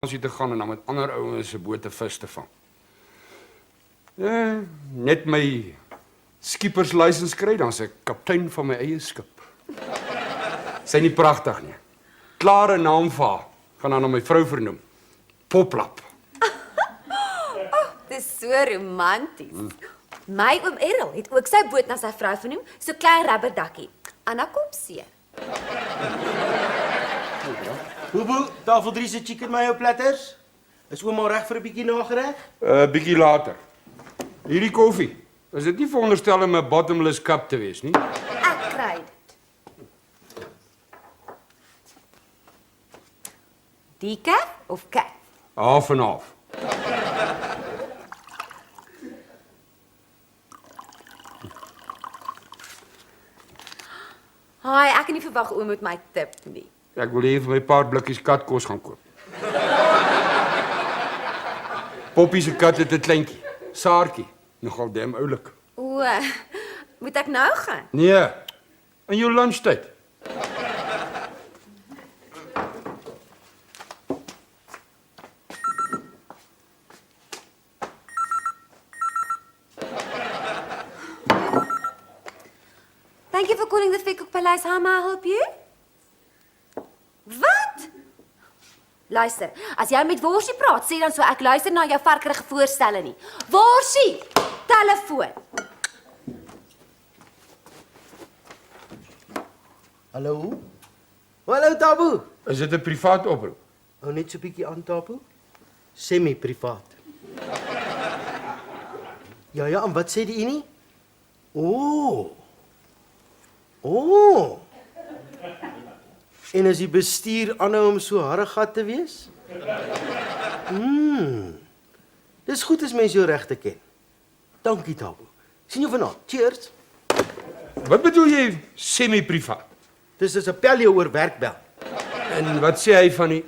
te gaan en dan met ander ouens se bote vis te vang. Ja, net my skipperslisensie kry, dan is ek kaptein van my eie skip. Sy nie pragtig nie. Klare naam vir haar. Gaan haar na my vrou vernoem. Poplap. Dis so romanties. My oom Errol het ook sy boot na sy vrou vernoem, so klein rubberdakkie. Anna Kopsee. Boeboe, tafel 3 se chicken mayo platters. Is oom al reg vir 'n bietjie nagereg? Bietjie later. Hierdie koffie. Is dit nie veronderstel om 'n bottomless cup te wees nie? Ek kry dit. Decaf of caf? Half en half. Haai, ek kan nie verwag oom moet my tip nie. Ek wil hê vir my paar blikkies katkos gaan koop. Poppie se kat het 'n kleintjie, Saartjie, nogal damn oulik. O, moet ek nou gaan? Nee, in jou lunchtyd. Thank you for calling the Fikhoek Paleis. How may I help you? Wat? Luister, as jy met Worsie praat, sê dan so ek luister na jou varkerige voorstelle nie. Worsie, telefoon. Hallo? Hallo Tabu. Is dit 'n privaat oproep? Hou net so 'n bietjie aan Tabu. Semi-privaat. Ja, en wat sê die nie? O. En as die bestuur aanhou om so harregat te wees? Dis goed as mense jou reg te ken. Dankie Tabu. Sien jou vanaand. Cheers. Wat bedoel jy semi-privaat? Dis 'n appel jou oor werk bel. En wat sê hy van die